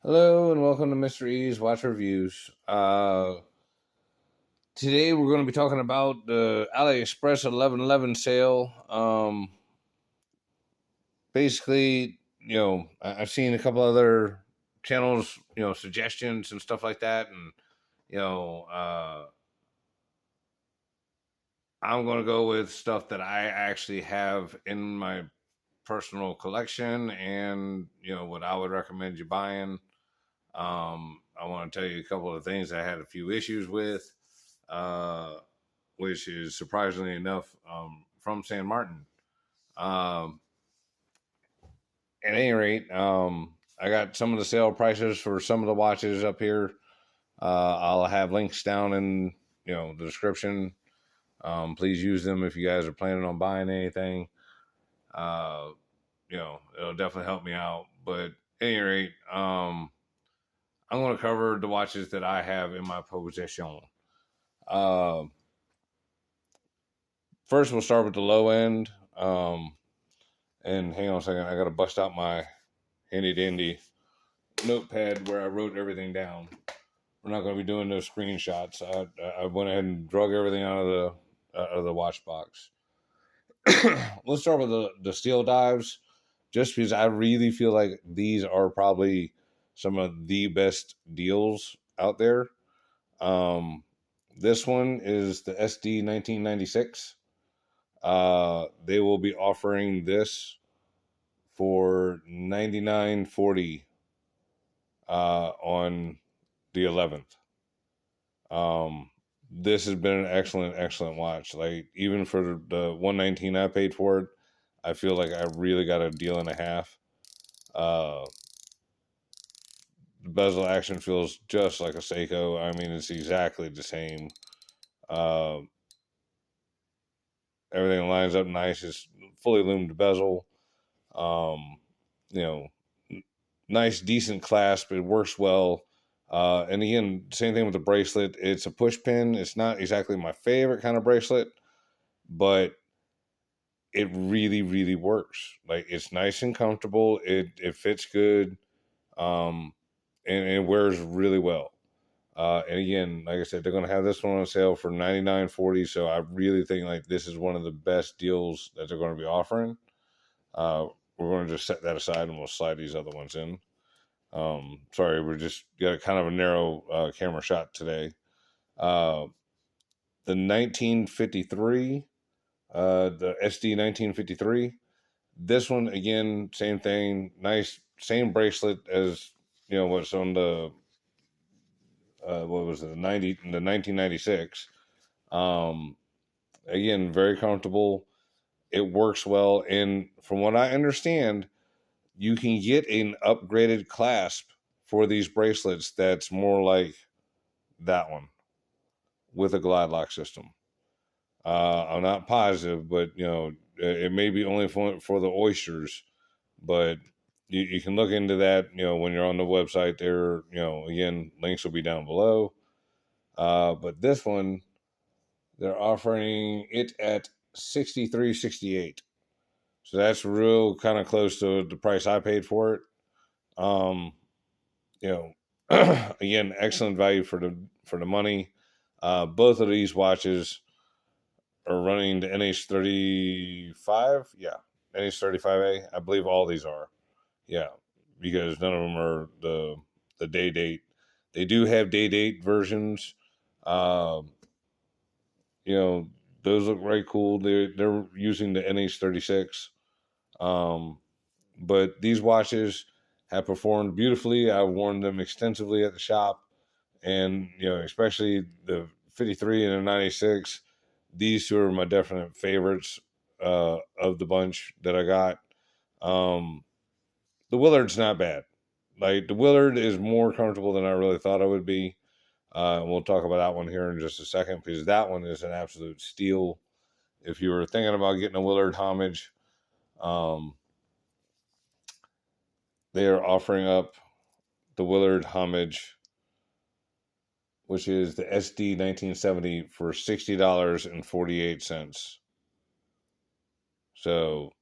Hello and welcome to Mr. E's Watch Reviews. Today we're going to be talking about the AliExpress 11/11 sale. Basically, I've seen a couple other channels, suggestions and stuff like that, and you know, uh, I'm going to go with stuff that I actually have in my personal collection, and what I would recommend you buying. I want to tell you a couple of things I had a few issues with, uh, which is surprisingly enough from San Martin. Um, at any rate, I got some of the sale prices for some of the watches up here. I'll have links down in the description. Please use them if you guys are planning on buying anything. Uh, it'll definitely help me out. But at any rate, I'm going to cover the watches that I have in my possession. Uh, First, we'll start with the low end. And hang on a second, I got to bust out my handy dandy notepad where I wrote everything down. We're not going to be doing those screenshots. I went ahead and drug everything out of the watch box. Let's start with the steel dives, just because I really feel like these are probably some of the best deals out there. This one is the SD 1996. They will be offering this for $99.40 on the 11th. This has been an excellent watch. Like, even for the $119 I paid for it, I feel like I really got a deal and a half. The bezel action feels just like a Seiko. I mean, it's exactly the same. Uh, Everything lines up nice. It's fully loomed bezel. Um, you know, nice, decent clasp. It works well. And again, same thing with the bracelet. It's a push pin. It's not exactly my favorite kind of bracelet, but it really works. Like, it's nice and comfortable. It fits good, and it wears really well. And again, like I said, they're going to have this one on sale for $99.40. So I really think like this is one of the best deals that they're going to be offering. We're going to just set that aside and we'll slide these other ones in. Sorry, we're just got a kind of a narrow camera shot today. The 1953, the SD 1953. This one again, same thing. Nice, same bracelet as what's on the what was it, the 1996. Again, very comfortable. It works well, and from what I understand, you can get an upgraded clasp for these bracelets that's more like that one with a glide lock system. I'm not positive, but it may be only for the oysters, but you can look into that. When you're on the website, there. Again, links will be down below. But this one, they're offering it at $63.68. So that's real kind of close to the price I paid for it. Um, you Again, excellent value for the money. Both of these watches are running the NH35. Yeah, NH35A. I believe all these are. Yeah, because none of them are the day date. They do have day date versions. Um, you know, those look very cool. They're using the NH36. But these watches have performed beautifully. I've worn them extensively at the shop, and especially the 53 and the 96. These two are my definite favorites of the bunch that I got. The Willard's not bad. Like, the Willard is more comfortable than I really thought it would be. And we'll talk about that one here in just a second, because that one is an absolute steal. If you were thinking about getting a Willard Homage, um, they are offering up the Willard Homage, which is the SD 1970, for $60.48. So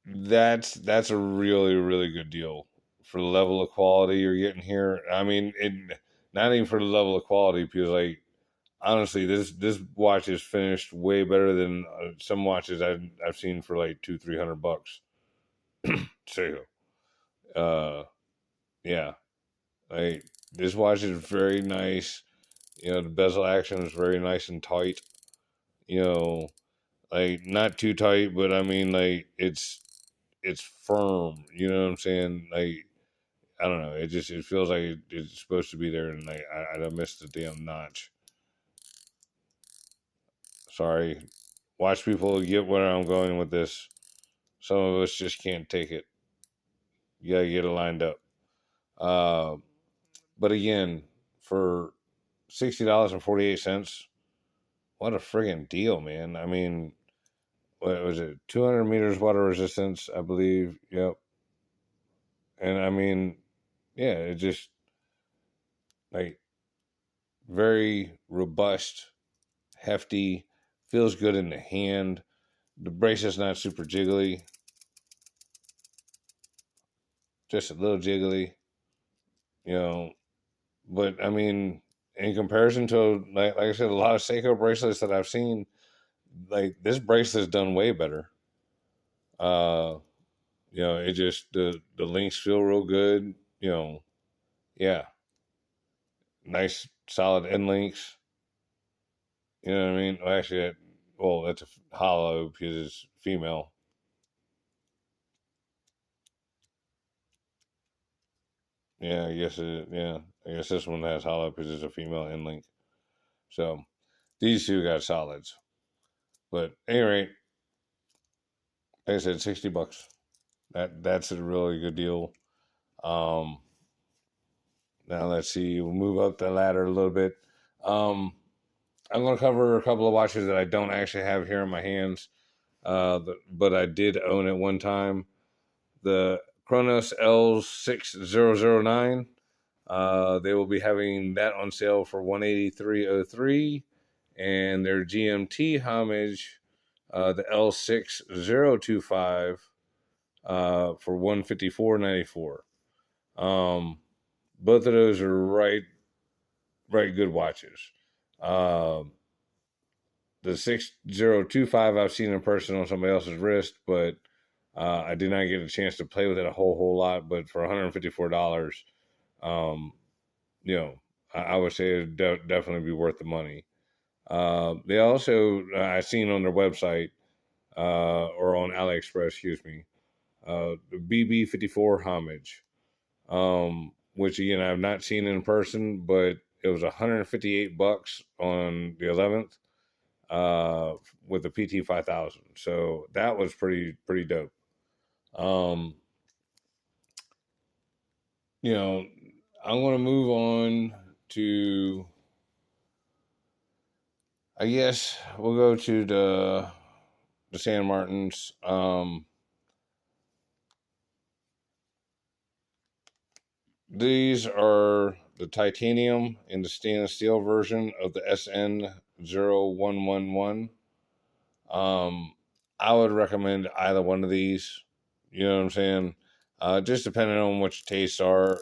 that's a really good deal for the level of quality you're getting here. I mean, not even for the level of quality, because like honestly, this watch is finished way better than some watches I've seen for like $200-300. So, yeah, like this watch is very nice. You know, the bezel action is very nice and tight. You know, like not too tight, but I mean like it's firm. You know what I'm saying? Like I don't know. It feels like it's supposed to be there, and like I missed the damn notch. Sorry. Watch people get where I'm going with this. Some of us just can't take it. You gotta get it lined up. Uh, but again, for $60.48, what a friggin' deal, man! I mean, what was it? 200 meters water resistance, I believe. Yep. And I mean, yeah, it just like very robust, hefty, feels good in the hand. The bracelet's not super jiggly, just a little jiggly, you know. But I mean, in comparison to like I said, a lot of Seiko bracelets that I've seen, like this bracelet's done way better. Uh, you know, it just the links feel real good. You know, yeah, nice solid end links. You know what I mean? Well, actually, well, that's a hollow because it's female. Yeah, I guess it. Yeah, I guess this one has hollow because it's a female end link. So these two got solids. But at any rate, like I said, $60. That's a really good deal. Um, Now let's see. We'll move up the ladder a little bit. Um, I'm going to cover a couple of watches that I don't actually have here in my hands, but I did own at one time. The Kronos L6009. They will be having that on sale for $183.03, and their GMT Homage, the L6025, for $154.94. Both of those are right good watches. Um, the 6025 I've seen in person on somebody else's wrist, but I did not get a chance to play with it a whole lot. But for $154, um, you know, I would say it'd definitely be worth the money. They also I seen on their website or on AliExpress, excuse me, the BB54 Homage, which again I've not seen in person, but it was $158 on the 11th with the PT 5000. So that was pretty dope. Um, you know, I'm gonna move on to. I guess we'll go to the San Martins. These are the titanium and the stainless steel version of the SN0111. I would recommend either one of these. You know what I'm saying? Just depending on what your tastes are.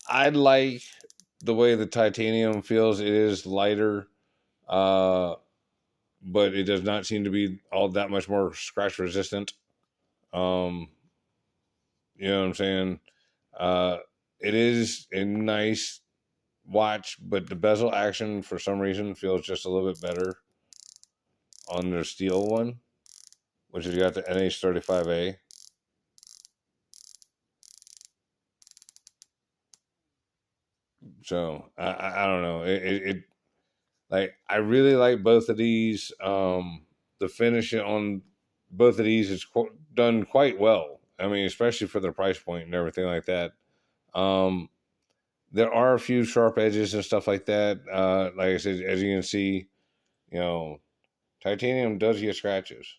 I like the way the titanium feels. It is lighter, uh, but it does not seem to be all that much more scratch resistant. Um, you know what I'm saying? Uh, it is a nice watch, but the bezel action for some reason feels just a little bit better on their steel one, which is got the NH35A. So I don't know. It like I really like both of these. The finish on both of these is done quite well. I mean, especially for the price point and everything like that. Um, there are a few sharp edges and stuff like that. Like I said, as you can see, you know, titanium does get scratches.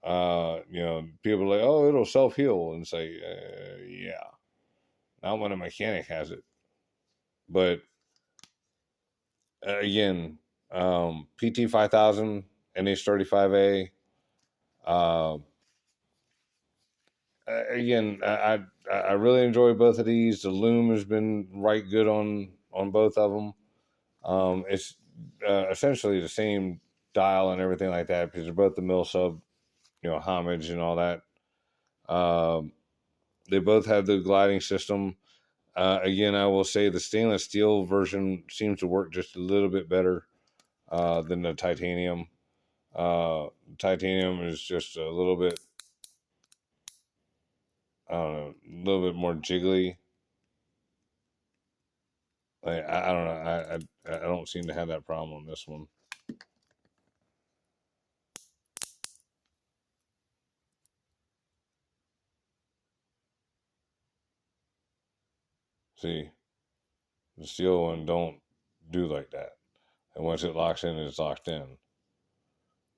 You know, people are like, oh, it'll self heal, and say, yeah, not when a mechanic has it. But again, PT 5000, NH35A, uh, again, I really enjoy both of these. The loom has been right good on both of them. It's essentially the same dial and everything like that because they're both the mill sub, homage and all that. They both have the gliding system. Again, I will say the stainless steel version seems to work just a little bit better than the titanium. Titanium is just a little bit, I don't know, a little bit more jiggly. Like, I don't know. I don't seem to have that problem on this one. See, the steel one don't do like that. And once it locks in, it's locked in.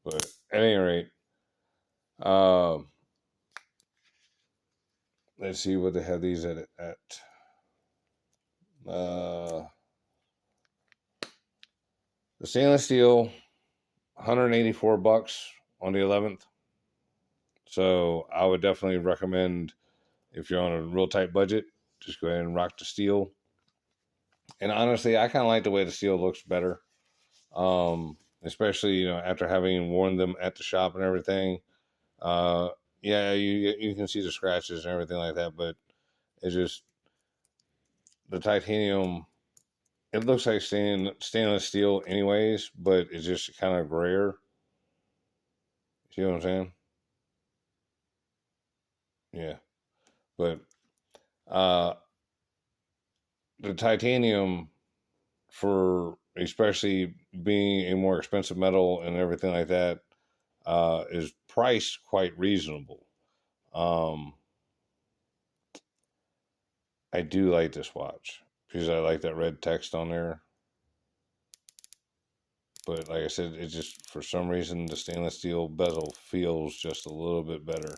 But at any rate, uh, let's see what they have these at. The stainless steel, $184 on the 11th. So I would definitely recommend if you're on a real tight budget, just go ahead and rock the steel. And honestly, I kind of like the way the steel looks better. Especially after having worn them at the shop and everything. Uh, yeah, you can see the scratches and everything like that, but it's just the titanium. It looks like stainless steel, anyways, but it's just kind of grayer. See what I'm saying? Yeah, but uh, the titanium, for especially being a more expensive metal and everything like that, is priced quite reasonable. Um, I do like this watch because I like that red text on there. But like I said, it just, for some reason, the stainless steel bezel feels just a little bit better.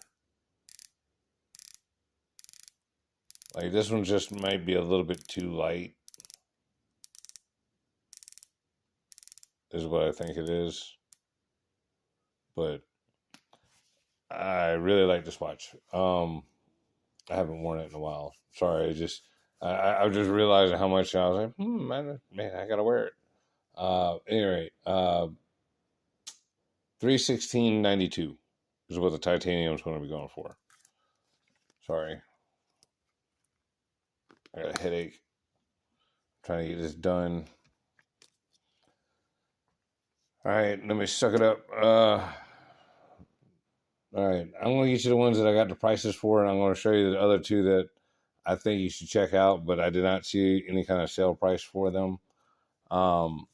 Like this one just might be a little bit too light, is what I think it is. But I really like this watch. I haven't worn it in a while. Sorry, I was just realizing how much I was like, man, I gotta wear it. Anyway, 316.92 is what the titanium is going to be going for. Sorry, I got a headache. I'm trying to get this done. All right, let me suck it up. All right, I'm going to get you the ones that I got the prices for, and I'm going to show you the other two that I think you should check out, but I did not see any kind of sale price for them. The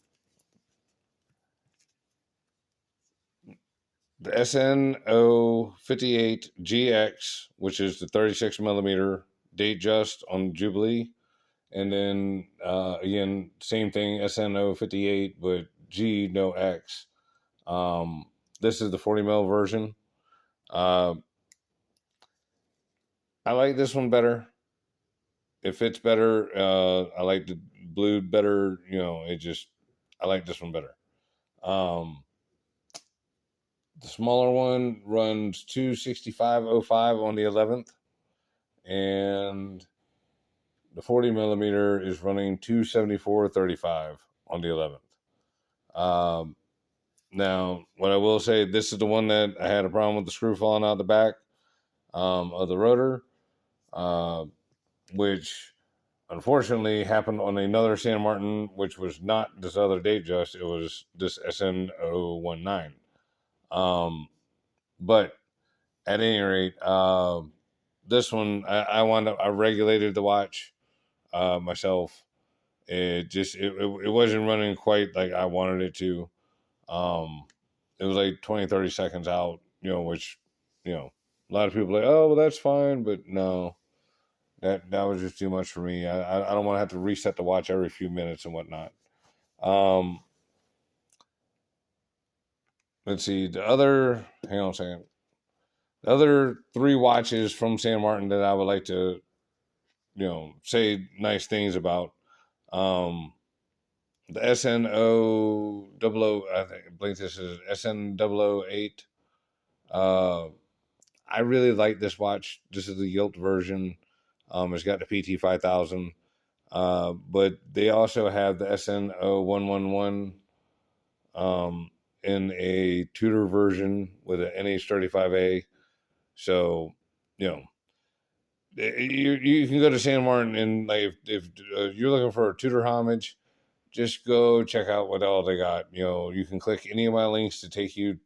SN058GX, which is the 36 millimeter date just on Jubilee, and then again, same thing, SN058, but G, no X. This is the 40 mil version. Uh, I like this one better. It fits better. I like the blue better. I like this one better. The smaller one runs 265.05 on the 11th, and the 40 millimeter is running 274.35 on the 11th. Now, what I will say, this is the one that I had a problem with the screw falling out the back of the rotor, which unfortunately happened on another San Martin, which was not this other date just, it was this SN019. But at any rate, this one, I regulated the watch myself. It wasn't running quite like I wanted it to. It was like 20, 30 seconds out, which, a lot of people are like, oh, well, that's fine. But no, that was just too much for me. I don't want to have to reset the watch every few minutes and whatnot. Let's see. Hang on a second. The other three watches from San Martin that I would like to, say nice things about. The SN000, I believe this is SN008. I really like this watch. This is the gilt version. It's got the PT 5000, but they also have the SN0111 in a Tudor version with an NH35A. So, you know, you can go to San Martin, and like if you're looking for a Tudor Homage, just go check out what all they got. You know, you can click any of my links to take you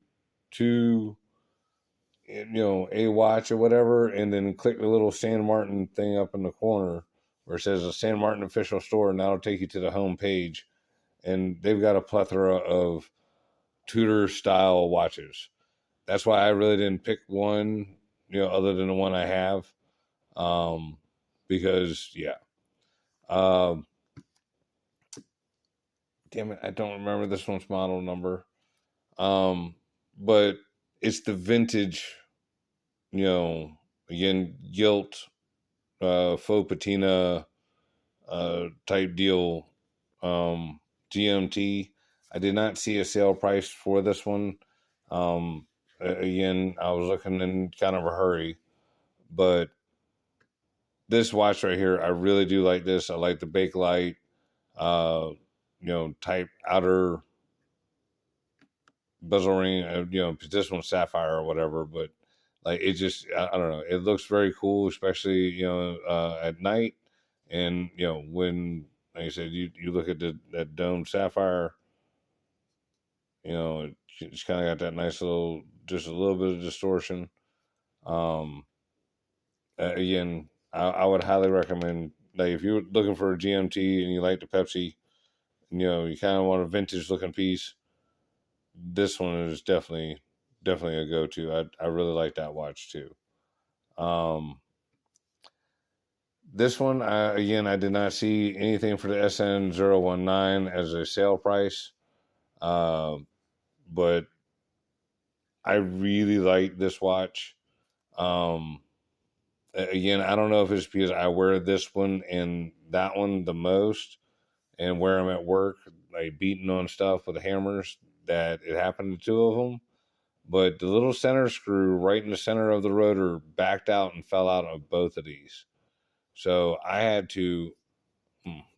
to a watch or whatever, and then click the little San Martin thing up in the corner where it says a San Martin official store, and that'll take you to the home page. And they've got a plethora of Tudor style watches. That's why I really didn't pick one, other than the one I have. Because yeah. Damn it, I don't remember this one's model number. But it's the vintage, again, gilt, faux patina, type deal, GMT. I did not see a sale price for this one. Again, I was looking in kind of a hurry, but this watch right here, I really do like this. I like the Bakelite, type outer bezel ring, this one's sapphire or whatever, but like it just, I don't know, it looks very cool, especially at night, and when, like I said, you look at that domed sapphire, it's kind of got that nice little, just a little bit of distortion. Again, I would highly recommend, like, if you're looking for a GMT and you like the Pepsi, you kind of want a vintage looking piece, this one is definitely a go-to. I really like that watch too. This one, I did not see anything for the SN019 as a sale price, but I really like this watch. Again, I don't know if it's because I wear this one and that one the most, and where I'm at work, like beating on stuff with hammers, that it happened to two of them. But the little center screw right in the center of the rotor backed out and fell out of both of these. So I had to,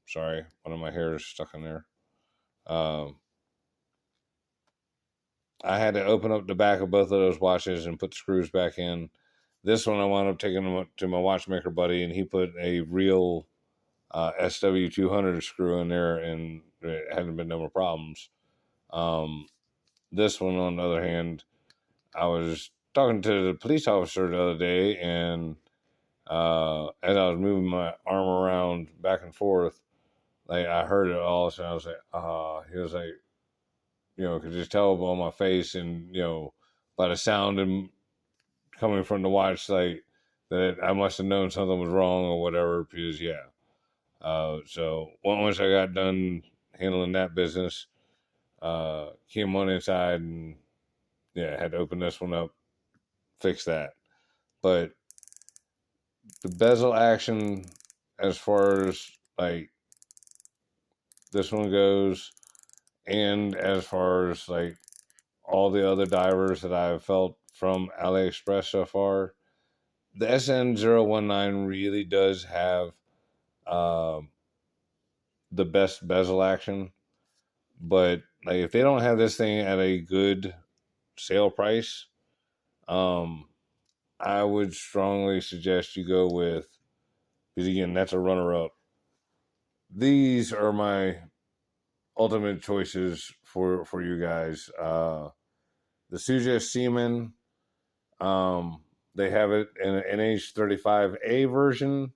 sorry, one of my hairs stuck in there. I had to open up the back of both of those watches and put the screws back in. This one I wound up taking them to my watchmaker buddy, and he put a real SW200 screw in there, and it hadn't been no more problems. This one, on the other hand, I was talking to the police officer the other day, and as I was moving my arm around back and forth, like I heard it all, so I was like, he was like, could just tell on my face, and by the sound and coming from the watch, like that I must have known something was wrong or whatever. Because so once I got done handling that business, came on inside and had to open this one up, fix that. But the bezel action, as far as like this one goes, and as far as like all the other divers that I've felt from AliExpress so far, the SN019 really does have the best bezel action. But like, if they don't have this thing at a good sale price, I would strongly suggest you go with, because again, that's a runner-up. These are my ultimate choices for you guys. The Suja Seaman, they have it in an NH35A version,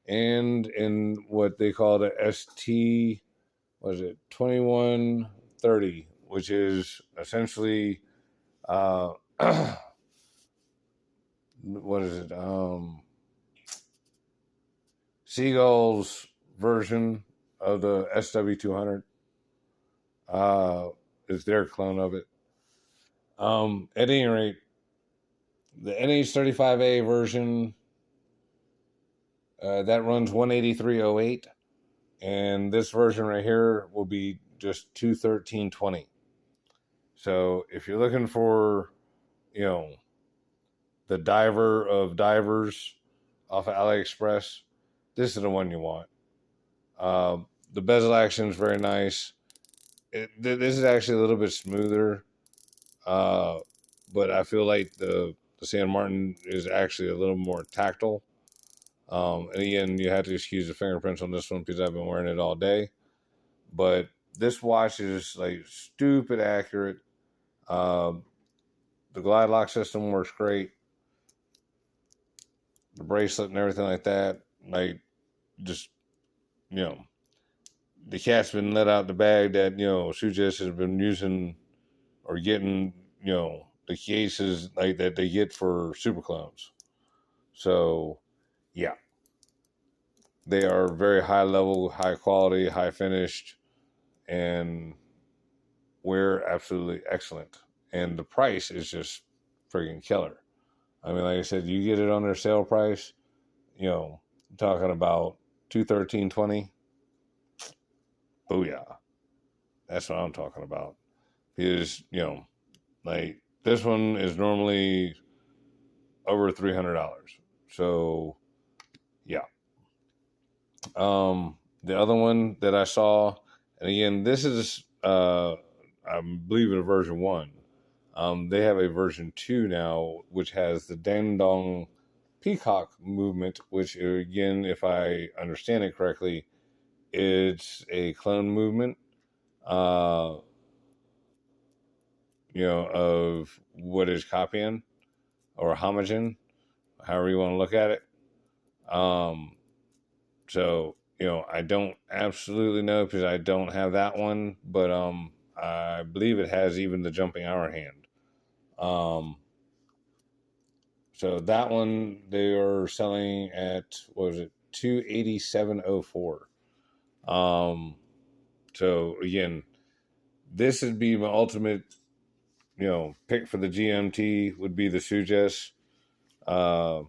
and in what they call the ST, what is it, 2130, which is essentially what is it, Seagull's version of the SW200, is their clone of it. At any rate, the NH35A version, that runs 183.08, and this version right here will be just 213.20. So if you're looking for, the diver of divers off of AliExpress, this is the one you want. The bezel action is very nice. This is actually a little bit smoother, but I feel like the San Martin is actually a little more tactile. And again, you have to excuse the fingerprints on this one because I've been wearing it all day. But this watch is like stupid accurate. The glide lock system works great. The bracelet and everything like that, like just, the cat's been let out the bag that, Suggest has been using or getting, the cases like that they get for super clones. So, yeah, they are very high level, high quality, high finished, and we're absolutely excellent. And the price is just friggin' killer. I mean, like I said, you get it on their sale price, talking about $213.20. Booyah. That's what I'm talking about. Because, like this one is normally over $300. So, yeah. The other one that I saw, and again, this is, I believe in version 1. They have a version 2 now, which has the Dandong Peacock movement, which, again, if I understand it correctly, it's a clone movement, of what is copying or homaging, however you want to look at it. So, I don't absolutely know because I don't have that one, but I believe it has even the jumping hour hand. So that one they are selling at, what was it, $287.04. So again, this would be my ultimate, pick for the GMT would be the Suggest. Like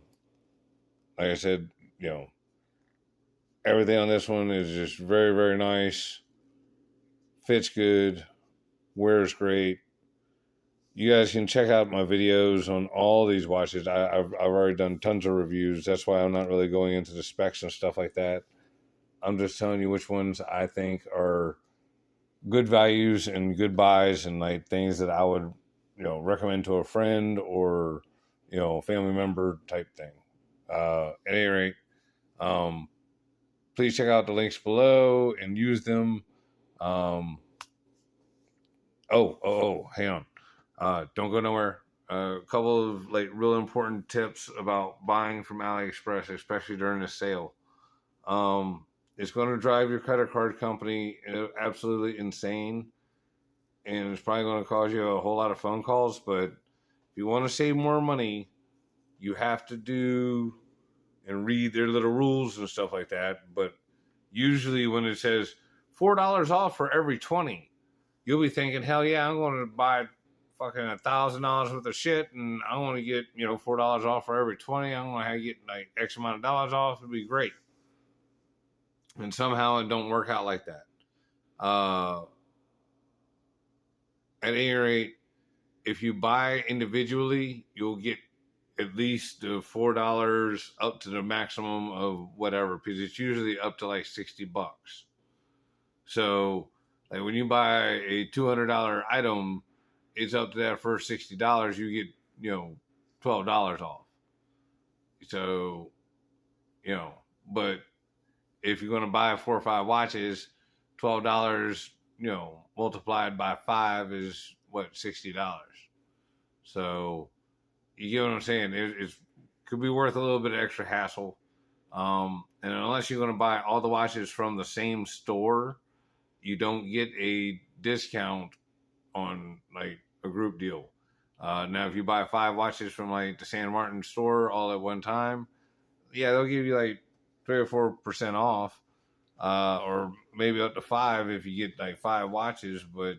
I said, everything on this one is just very, very nice. Fits good. Wears great. You guys can check out my videos on all these watches. I've already done tons of reviews. That's why I'm not really going into the specs and stuff like that. I'm just telling you which ones I think are good values and good buys and like things that I would, recommend to a friend or, family member type thing. At any rate, please check out the links below and use them. Hang on. Don't go nowhere. A couple of like real important tips about buying from AliExpress, especially during the sale. It's going to drive your credit card company absolutely insane, and it's probably going to cause you a whole lot of phone calls. But if you want to save more money, you have to do and read their little rules and stuff like that. But usually when it says $4 off for every 20, you'll be thinking, hell yeah, I'm going to buy fucking $1,000 worth of shit, and I want to get, $4 off for every 20. I'm going to get like X amount of dollars off. It'd be great. And somehow it don't work out like that. At any rate, if you buy individually, you'll get at least the $4 up to the maximum of whatever, because it's usually up to like $60. So, like when you buy a $200 item, it's up to that first $60. You get, $12 off. So, but if you're going to buy 4 or 5 watches, $12, multiplied by 5 is what, $60. So you get what I'm saying? It could be worth a little bit of extra hassle. And unless you're going to buy all the watches from the same store, you don't get a discount on like a group deal. Now, if you buy 5 watches from like the San Martin store all at one time, yeah, they'll give you like 3 or 4% off, or maybe up to 5 if you get like 5 watches. But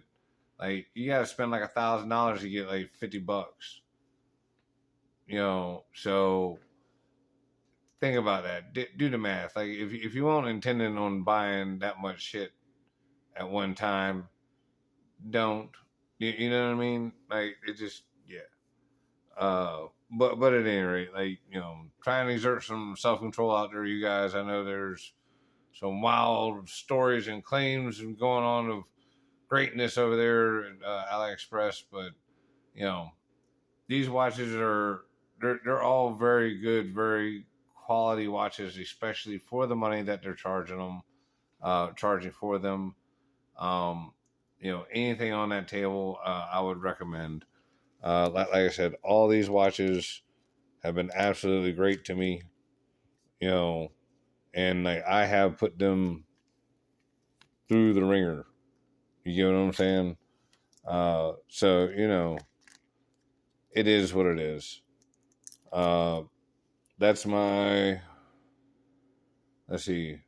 like you got to spend like $1,000 to get like $50. So think about that. Do the math. Like if you weren't intending on buying that much shit at one time, don't. You know what I mean? Like it just, yeah. but at any rate, like, you know, try and exert some self control out there, you guys. I know there's some wild stories and claims going on of greatness over there at AliExpress, but you know, these watches are they're all very good, very quality watches, especially for the money that they're charging for them. Um, you know, anything on that table, I would recommend. Like I said, all these watches have been absolutely great to me. You know, and like I have put them through the ringer. You get what I'm saying? So you know, it is what it is. Uh, that's my, let's see,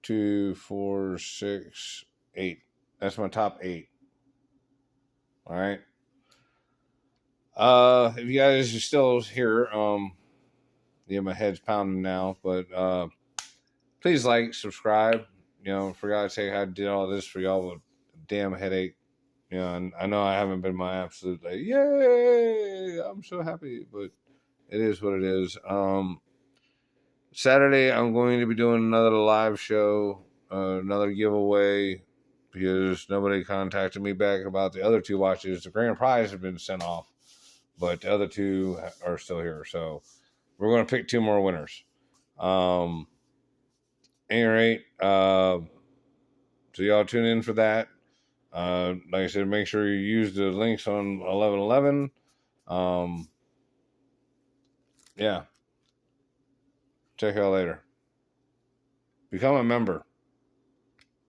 2, 4, 6, 8. That's my top 8. All right. If you guys are still here, yeah, my head's pounding now, but please like, subscribe. You know, for God's sake, I did all this for y'all with a damn headache. You know, and I know I haven't been my absolute like, yay, I'm so happy, but it is what it is. Saturday, I'm going to be doing another live show, another giveaway, because nobody contacted me back about the other 2 watches. The grand prize has been sent off, but the other 2 are still here. So we're going to pick 2 more winners. Any rate, so y'all tune in for that. Like I said, make sure you use the links on 1111. Yeah. Check y'all later. Become a member.